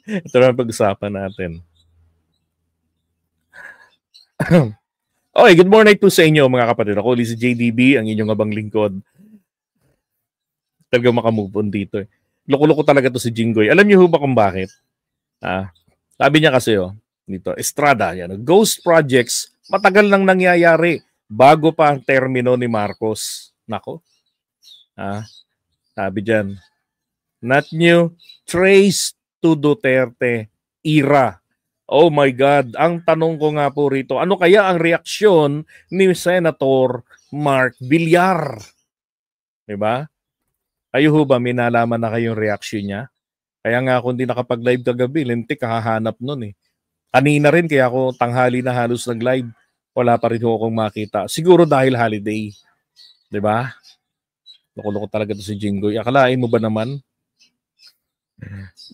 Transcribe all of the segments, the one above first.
Ito na pag-usapan natin. Okay, good morning po sa inyo mga kapatid. Ako ulit si JDB, ang inyong abang lingkod. Talagang makamove on dito. Loko-loko talaga to si Jinggoy. Alam niyo ba kung bakit? Sabi niya kasi dito, Estrada, yan, ghost projects, matagal nang nangyayari bago pa ang termino ni Marcos. Nako. Sabi diyan, not new, trace to Duterte era. Oh my God, ang tanong ko nga po rito, ano kaya ang reaksyon ni Senator Mark Villar? Diba? Kayo ho ba, may nalaman na kayong reaksyon niya? Kaya nga ako hindi nakapag-live kagabi, lintik kahahanap nun eh. Kanina rin, kaya ako tanghali na halos nag-live. Wala pa rin akong makita. Siguro dahil holiday. Diba? Loko-loko talaga to si Jinggoy. Akalain mo ba naman?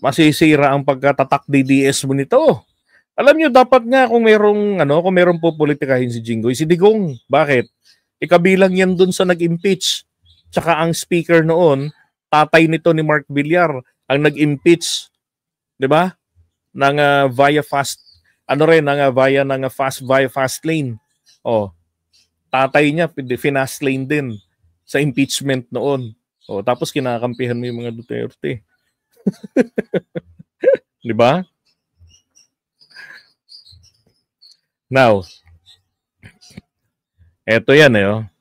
Masisira ang pagkatatak DDS mo nito. Alam niyo, dapat nga kung merong popolitikahin si Jinggoy, si Digong. Bakit? Ikabilang yan dun sa nag-impeach. Tsaka ang speaker noon, tatay nito ni Mark Villar, ang nag-impeach, 'di ba? Ng via fast lane. Oh, tatay niya finast lane din sa impeachment noon. Oh, tapos kinakampihan mo yung mga Duterte. 'Di ba? Now, eto yan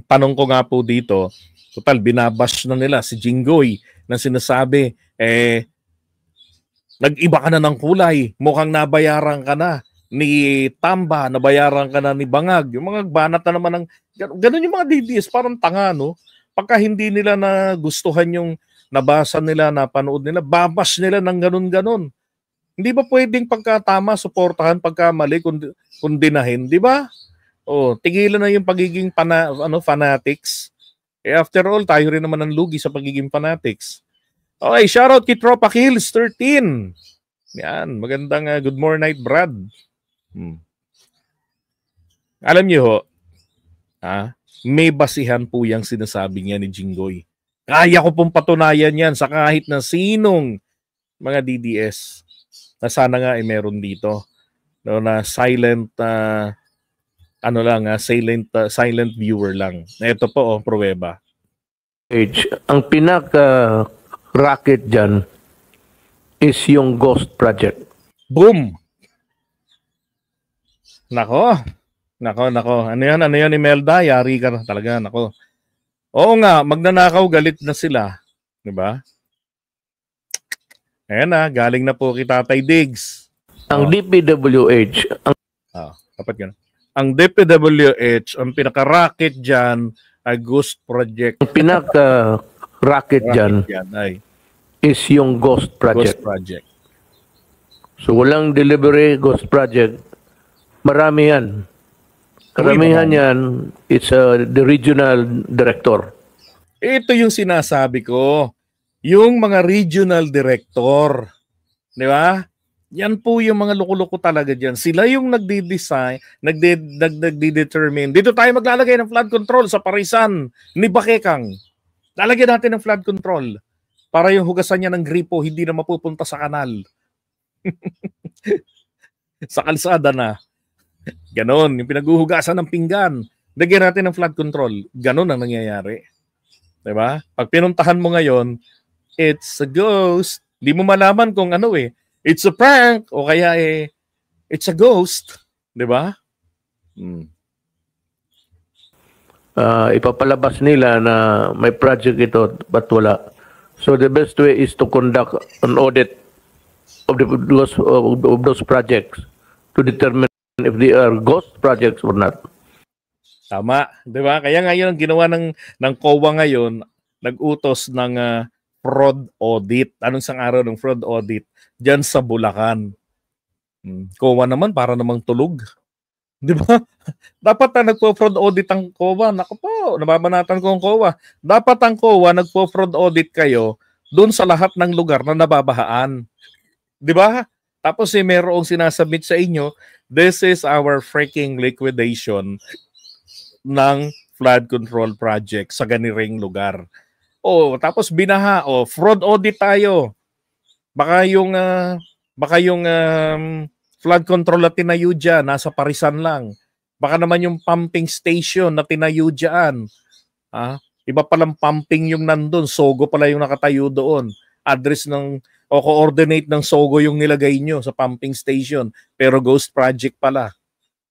tanong ko nga po dito, total binabash na nila si Jinggoy na sinasabi, nag-iba ka na ng kulay, mukhang nabayaran ka na ni Tamba, nabayaran ka na ni Bangag, yung mga banat na naman ng, ganun yung mga DDS, parang tanga, no? Pagka hindi nila na gustuhan yung nabasa nila, napanood nila, babash nila ng ganun-ganun. Hindi ba pwedeng pagkatama, suportahan, pagka mali, kundinahin, di ba? Tigilan na yung pagiging fanatics. After all, tayo rin naman ang lugi sa pagiging fanatics. Okay, shoutout kay Tropa Kills 13. Yan, magandang good morning night, Brad. Alam niyo ho, may basihan po yung sinasabi niya ni Jinggoy. Kaya ko pong patunayan yan sa kahit na sinong mga DDS na sana nga meron dito. No, na silent silent viewer lang. Ito po, pruweba. Ang pinaka-racket dyan is yung Ghost Project. Boom! Nako. Ano yan, Imelda? Yari ka na talaga, nako. Oo nga, magnanakaw, galit na sila. Diba? Ayan galing na po kay Tatay Diggs. Ang DPWH, dapat ganun. Ang DPWH, ang pinaka-racket dyan ay Ghost Project. Ang pinaka-racket dyan is yung Ghost Project. Ghost Project. So walang delivery Ghost Project. Marami yan. Karamihan yan, it's the regional director. Ito yung sinasabi ko. Yung mga regional director. Di ba? Yan po yung mga loko-loko talaga dyan. Sila yung nagde-design, nagde-determine. Dito tayo maglalagay ng flood control sa Parisan ni Bakekang. Lalagyan natin ng flood control para yung hugasan niya ng gripo hindi na mapupunta sa kanal. Sa kalsada na. Ganon, yung pinaghuhugasan ng pinggan. Lagyan natin ng flood control. Ganon ang nangyayari. Diba? Pag pinuntahan mo ngayon, it's a ghost. Hindi mo malaman kung it's a prank o kaya it's a ghost. Diba? Ipapalabas nila na may project ito but wala. So the best way is to conduct an audit of those projects to determine if they are ghost projects or not. Tama, 'di ba? Kaya ngayon ang ginawa ng COA ngayon, nag-utos ng fraud audit. Anong sang araw ng fraud audit? Diyan sa Bulacan. COA naman para namang tulog. 'Di ba? Dapat na nagpo-fraud audit ang COA. Naku po, nababanatan ko ang COA. Dapat ang COA nagpo-fraud audit kayo doon sa lahat ng lugar na nababahaan. 'Di ba? Tapos merong sinasubmit sa inyo, this is our freaking liquidation ng flood control project sa ganiring lugar. Tapos binaha, fraud audit tayo. Baka yung flood control na tinayo dyan, nasa Parisan lang. Baka naman yung pumping station na tinayo dyan. Iba palang pumping yung nandun. Sogo pala yung nakatayo doon. Address o coordinate ng Sogo yung nilagay nyo sa pumping station. Pero ghost project pala.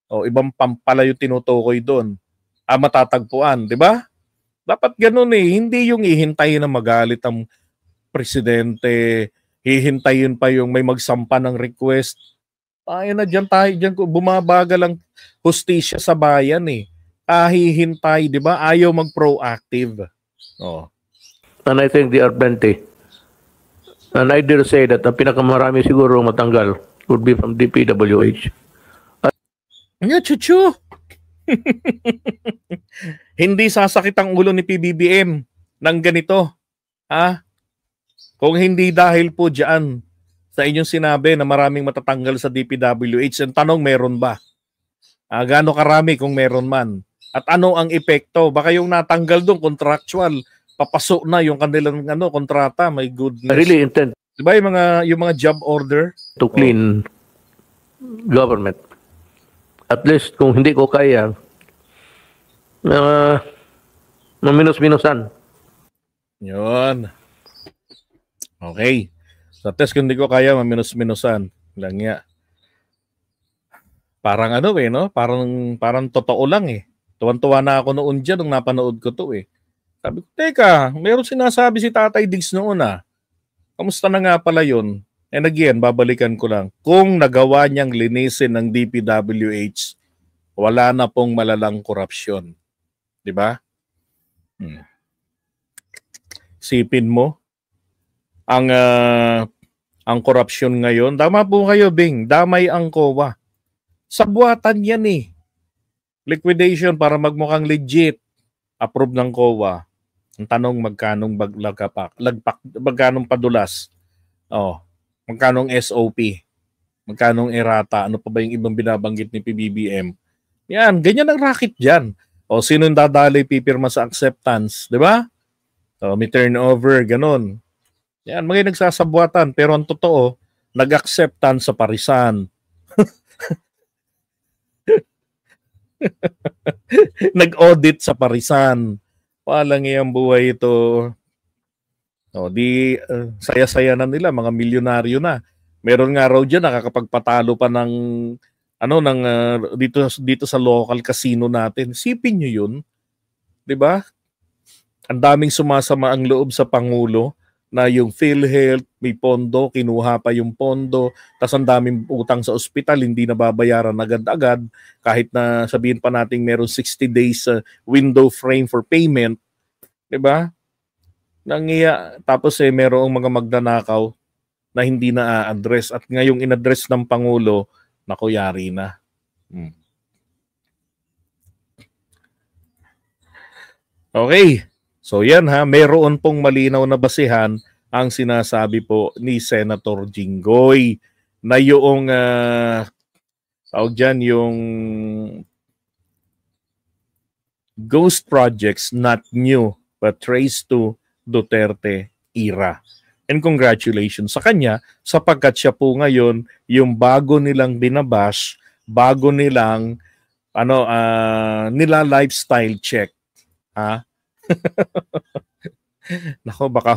O ibang pump pala yung tinutukoy doon. Matatagpuan, di ba? Dapat ganun eh. Hindi yung ihintayin na magalit ang presidente, hihintayin pa yung may magsampa ng request. Ayun na dyan tayo, dyan bumabagal ang hustisya sa bayan eh. Hihintay, di ba? Ayaw mag-proactive. Oh. And I think they are plenty. And I dare say that ang pinakamarami siguro matanggal would be from DPWH. Chuchu! Hindi sasakit ang ulo ni PBBM ng ganito. Kung hindi dahil po dyan sa inyong sinabi na maraming matatanggal sa DPWH, ang tanong, meron ba? Gaano karami kung meron man? At ano ang epekto? Baka yung natanggal doon, contractual, papasok na yung kanilang kontrata. My goodness. I really intend diba yung mga job order? To clean government. At least kung hindi ko kaya, maminus-minusan. Yun. Okay. Sa test kung hindi ko kaya, maminus-minusan. Lang ya. Parang no? Parang totoo lang eh. Tuwan-tuwa na ako noon dyan nung napanood ko to eh. Sabi ko, teka, meron sinasabi si Tatay Diggs noon Kamusta na nga pala yun? And again, babalikan ko lang. Kung nagawa niyang linisin ng DPWH, wala na pong malalang korupsyon. Di ba? Sipin mo, ang korupsyon ngayon, tama po kayo, Bing, damay ang COA. Sabuatan yan eh. Liquidation para magmukhang legit. Approve ng COA. Ang tanong, magkanong padulas? Magkanong SOP? Magkanong errata? Ano pa ba yung ibang binabanggit ni PBBM? Yan, ganyan ang racket dyan. Sino yung dadali pipirma sa acceptance? Di ba? May turnover, ganun. Yan, mga nagsasabuatan. Pero ang totoo, nag-acceptance sa Parisan. Nag-audit sa Parisan. Walang iyang buhay ito. Saya-saya na nila, mga milyonaryo na. Meron nga raw dyan, nakakapagpatalo pa ng dito sa local casino natin. Sipin nyo yun. 'Di ba? Ang daming sumasama ang loob sa Pangulo na yung PhilHealth, may pondo, kinuha pa yung pondo, tas ang daming utang sa ospital, hindi nababayaran agad-agad, kahit na sabihin pa natin meron 60 days window frame for payment. 'Di ba? Tapos merong mga magnanakaw na hindi na a-address at ngayong in-address ng Pangulo, naku, yari na. Okay. So yan meron pong malinaw na basihan ang sinasabi po ni Senator Jinggoy na yung yung ghost projects not new but traced to Duterte era. And congratulations sa kanya sapagkat siya po ngayon yung bago nilang binabash, bago nilang nila lifestyle check. Nako, baka